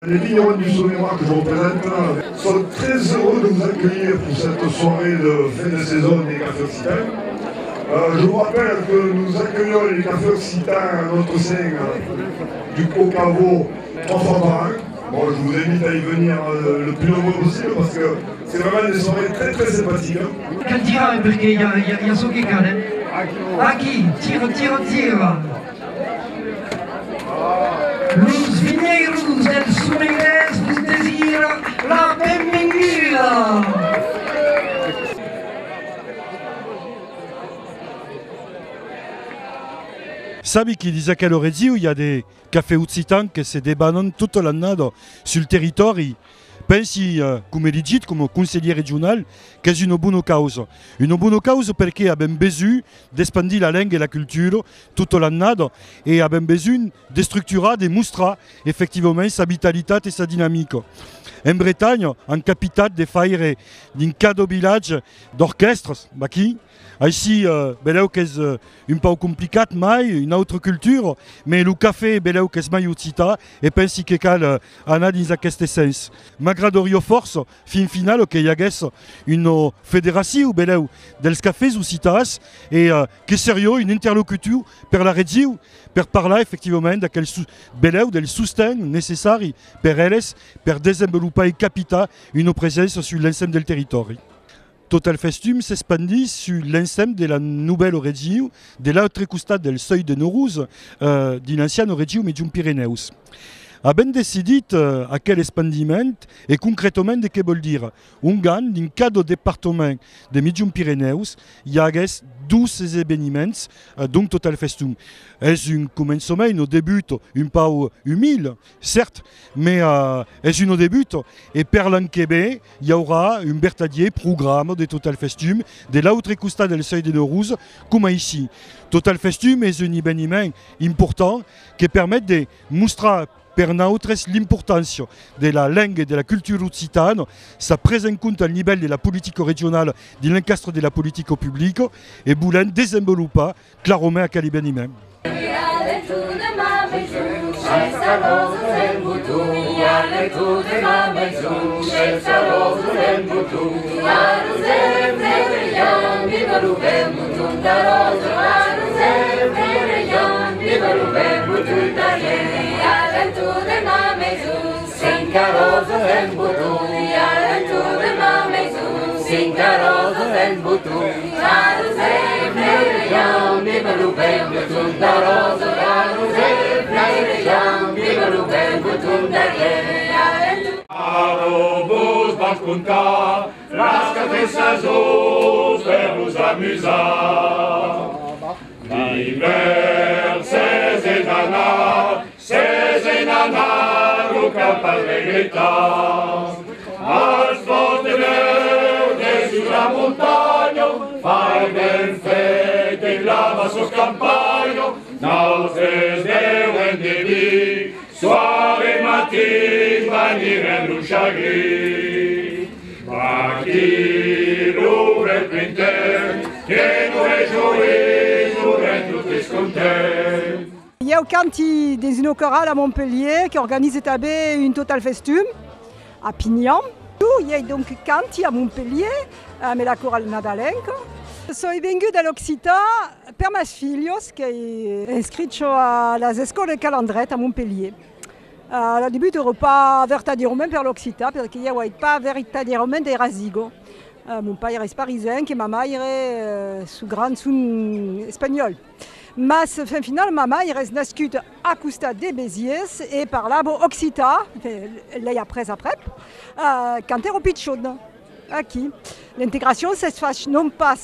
Les vignerons du Saône-et-Loire que je représente sont très heureux de vous accueillir pour cette soirée de fin de saison des cafés occitans. Je vous rappelle que nous accueillons les cafés occitans à notre sein du Haut-Caveau 3 fois par an. Bon, je vous invite à y venir le plus nombreux possible parce que c'est vraiment des soirées très très sympathiques. Cantirà perché il y a so che cade. Aqui, tira. Los viñeiros del Sonegrés vos desira la benvenida. Sabi qui disait qu'à l'Orédio, il y a des cafés occitans qui se débattent toute l'année sur le territoire. Pensi, come digit, come consigliere regionale, che è una buona causa. Una buona causa perché abbiamo bisogno di espandere la lingua e la cultura tutta l'année e abbiamo bisogno di strutturare, di mostrare effettivamente sa vitalità e sa dinamica. In Bretagne, en capitale de faire un cadeau village d'orchestre, qui ici, beleu que est un peu compliqué, mais une autre culture, mais le café beleu que est mai ucita et pensi que cal ana dans aquest sens. M'agradaria force fin final que y hagués une fédération beleu dels cafés ucitas et que sérieux une interlocution per la région per parlar effectivement d'aquel beleu del sosten necessari per elles per desenvolupar et capita une présence sur l'ensemble del territoire. Total Festum s'expandit sur l'ensemble de la nouvelle région de l'autre costat del seuil de Naurouz, d'une ancienne région Medium-Pyrénées. Abbiamo decidit a quel expandiment et concrètement de què vol dire. Un gan d'un cada département de Medium-Pyrénées hi hagués 12 événements donc Total Festum. És un començament, un début un peu humile, certes, mais és un début et per l'an que ve hi haurà un vertadier programme de Total Festum de l'autre costat del seuil de Naurouz com ici. Total Festum és un événement important qui permet de mostrar per nosaltres l'importància de la langue et de la culture occitane, ça prise en compte au niveau de la politique régionale, de l'encastre de la politique publique et voulons développer clairement à quel événement. Vos van contar les catessasos per vos amusar. L'hivern c'est anar o cap al regretar. Els vols de neu des la muntanya fa ben fet en la vostra campanya. Nosaltres deuen de dir soir et matin venir en un chagrin. Aquí l'ouvre el printemps que nous réjouit, nous rend tous contents. Il y a au canti des uno chorales à Montpellier qui organise une Total Festum à Pignan. Il y a donc canti à Montpellier, mais la chorale nadalenca. Sono venuta dall'Occità per mes filhos che è iscritto alla scuola Calandret a Montpellier. Al début ero pas vertadièrement per l'Occità perché io n'avais pas vertadièrement des rasigo. Mon père est parisien et ma mère est grande espagnole. Mas, fin final, ma mère est nascuta a Costa de Béziers et parlava Occità, lei après, quand ero picciona, aquí. L'intégration se fait non pas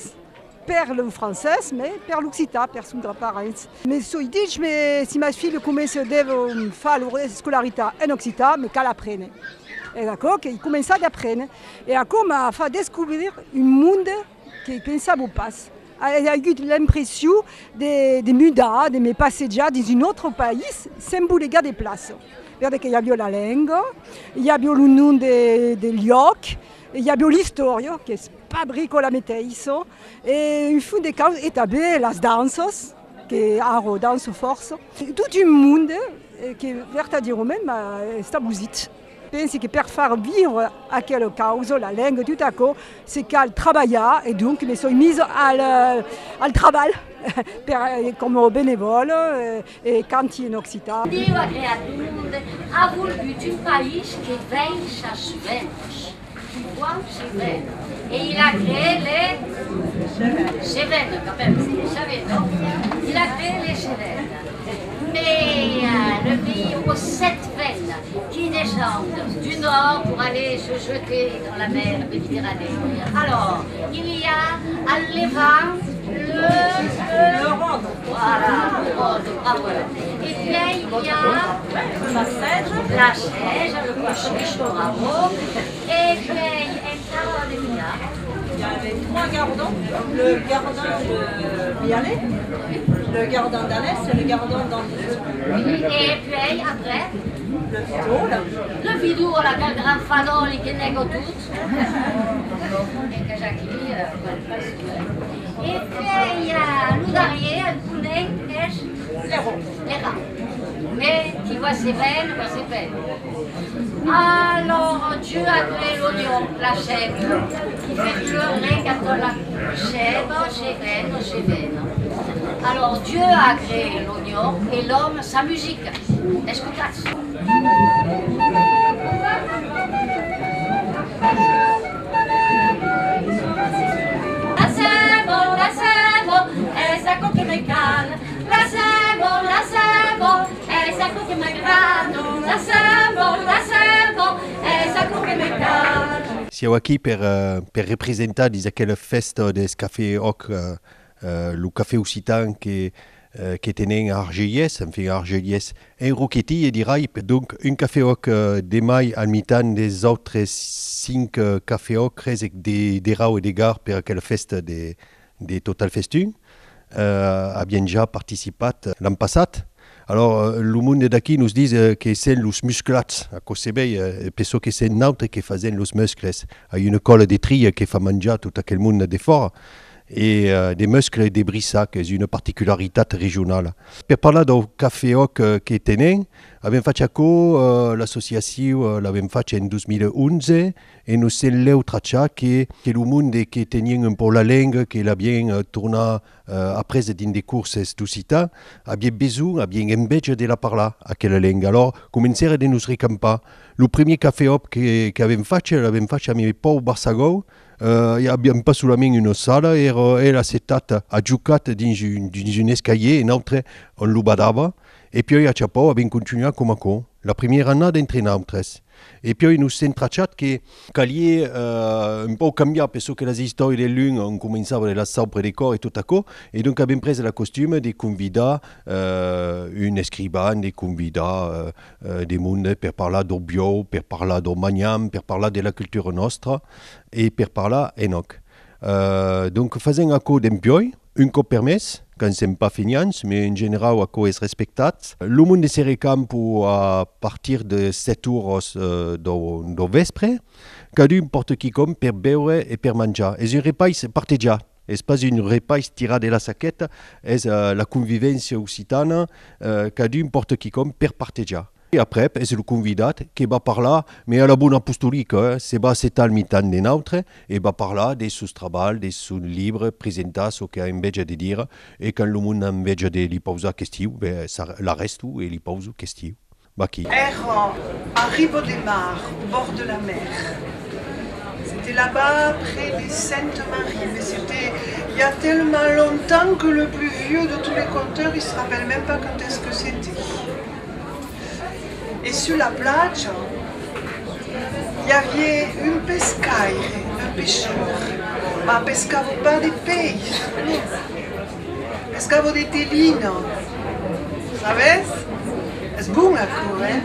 per le français, mais per l'Occità, per son grand-parents. Mais so dic, si ma fille commence a faire la scolarité en Occità, mais qu'elle apprenne. Et d'accord, qu'il commence à apprendre. Et après, m'a fait découvrir un monde que pensava pas. J'ai eu l'impression de mudar, de me passeggiare dans un autre pays sans bouger des places. Parce qu'il y avait la langue, il y avait le nom des lieux, il y avait l'histoire, qui est fabriquée la météisse. Et il faut des cas établir les danses, qui sont danse force. Tout un monde che verdadeiramente sta busit. Penso che per far vivere a quella causa la lingua tout à coup, c'est qu'elle travailla et donc mi sono mise al travail come bénévole e canti in Occitan. Dio a creatura ha voluto un paese che venga a Svenos, qui voit Svenos. Et il a créé les Cévennes, quand même, vous savez, non? Il a créé les Cévennes. Mais le pays aux 7 veines qui descendent du nord pour aller se jeter dans la mer Méditerranée. Alors, il y a à Levant le Rhône. Voilà, le Rhône, bravo. Et puis il y a la Sèche, le Cochiche, bravo. Et puis il y avait 3 gardons, le gardon de Vianney, le gardon d'Anès et le gardon d'André. Et puis après, le Vidou, le Vidou, la grande fadon qui négo tout. Et que Jacqueline, et puis il y a l'Oudarier, le Pounet, et les rats. Mais tu vois ces veines, Alors Dieu a créé l'oignon, la chèvre, qui fait pleurer quand on la chèvre. Alors Dieu a créé l'oignon et l'homme sa musique. Écoutez. La sebo, esa coque me cala. La sebo, esa coque me grano. La sebo, esa coque me cala. Siamo aquí per rappresentare quella festa del Café Oc, le Café Occitan che tenen a Argelès, enfin a Argelès, en Roquetti e dirai, donc un Café Oc de mai al mitan des autres 5 Café Oc de rau e de gar per quella festa de Total Festun. Abbiamo già participat l'anno passato. Alors, le monde d'aquí nous dit que c'est les musclats. À cause de penso que c'est nous qui faisons les muscles. Il y a une colle de tri qui fait manger tout aquel monde d'effort. Et des muscles de brissac, c'est une particularité régionale. Per parlar del Café Oc che tenen, abbiamo fatto l'associazione, l'abbiamo fatto in 2011 e nous siamo tracciati che il mondo che tenien un po' la lingua, che l'abbiamo tornato après in des courses d'Occità, abbiamo bisogno, abbiamo invece di parlare a quella lingua. Alors, cominciare a nous ricampare. Le premier Café Oc che abbiamo fatto a mio Pau Barsagou. Abbiamo pas solamente una sala, era settata a giocare in un escalier, in altre on lo badava, e poi a Ciapau abbiamo continuato come con. La prima annata entre nosaltres. E poi nous siamo tracciati che calie un po' cambiato, penso che le storie dell'un hanno cominciato dalla sopra dei cori e tutto ciò, e donc abbiamo preso la costume di convidare un scribano, di convidare del mondo per parlare del bio, per parlare del magnam, per parlare della cultura nostra e per parlare enoc. Donc facciamo a co d'empioi, un co permesso, quand c'est pas finance, mais en général, à quoi est respecté. Le monde se récampe à partir de 7 heures de vespre, cada porte qui comme per beure et per manger. Et un repas parteggiato. C'est pas une repas tiré de la saquette, c'est la convivenza occitana, cada porte qui comme per parteggiare. Et après, c'est le convidat qui va parler, mais à la bonne apostolique, c'est pas c'est al mitan des nôtres, et va parler des sous travail, des sous livres, présenter ce qu'il a invece de dire, et quand le monde a invece de li poser question, ben ça la reste tout et li pose question. Baki. Ero à Ribot-des-Mares, au bord de la mer. C'était là-bas, près des Saintes-Maries, mais c'était il y a tellement longtemps que le plus vieux de tous les conteurs, il se rappelle même pas quand est-ce que c'était. Et sur la plage, il y avait un pescaire, un pêcheur. Ma pescavo pas des peixes, pescavo des telines. Sabes? C'est bon encore, hein?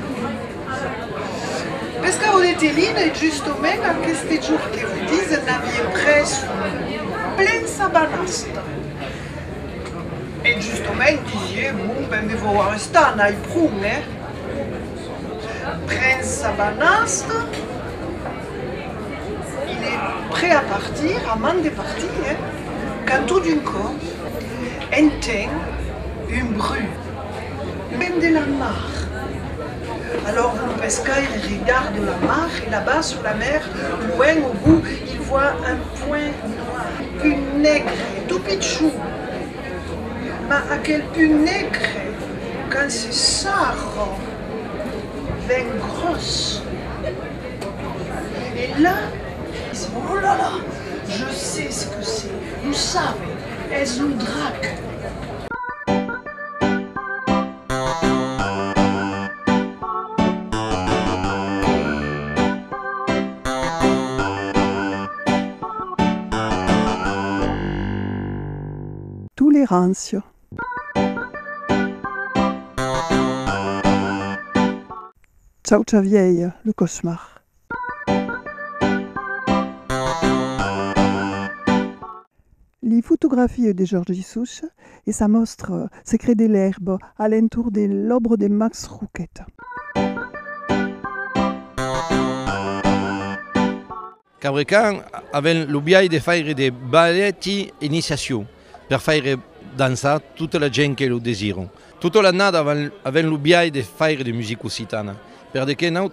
Pescavo des telines et justement, à questi jours que vous dites, n'aviez preso plein sabanasta. Et justement, il disait, bon, ben, il faut rester en aïproum, hein? Prenne sa banaste, il est prêt à partir, à m'en départir, hein, quand tout d'un coup, entend une bru, même de la mare, Alors le pescaire regarde la mare et là-bas sur la mer, loin au bout, il voit un point noir, une nègre, tout pitchou. Mais à quel point nègre, quand c'est ça, ben grosse. Et là, il dit, oh là là, je sais ce que c'est. Vous savez, est-ce un drac? Tolérance. Ciao ciao vieille, le cauchemar. Les photographies de Georges Souche et sa mostre Secret de l'herbe à l'entour de l'obre de Max Rouquette. Cabrecan avait l'obiai de faire des balletti initiation per faire danser toute la gente che lo désirent. Toute l'année avait l'obiai de faire de musique occitane, perché nous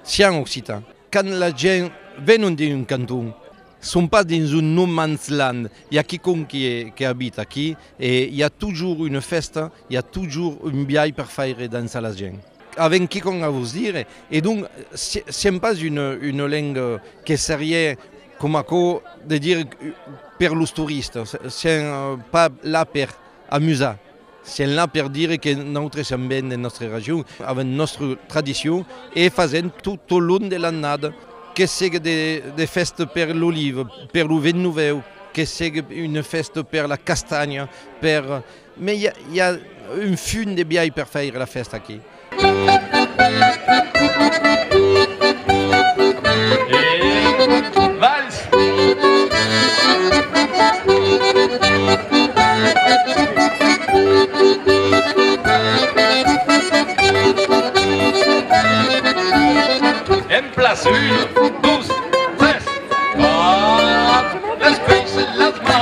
siamo occitans. Quand la gente vient d'un canton, ne sont pas dans un no man's land. Il y a quiconque qui habite ici et il y a toujours une fête, il y a toujours un biais pour faire danser la gente. Avec quiconque à vous dire, et donc ce n'est pas une langue qui serait comme de dire pour les touristes, c'est pas là pour amuser. C'est là pour dire que nous sommes bien dans notre région, avec notre tradition, et faisons tout au long de l'année, que c'est des fêtes pour l'olive, pour le vin nouveau, que c'est une fête pour la castagne, mais il y a une fune de biais pour faire la fête ici. En place, 1, 2, 3, 4, l'esprit c'est l'asma.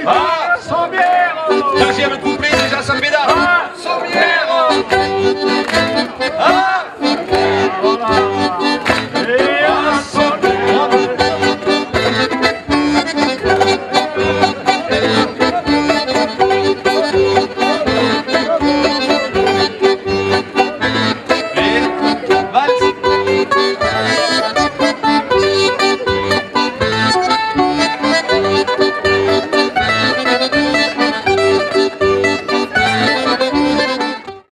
Ah, sans bière. Deuxième couplet, déjà ça pédale.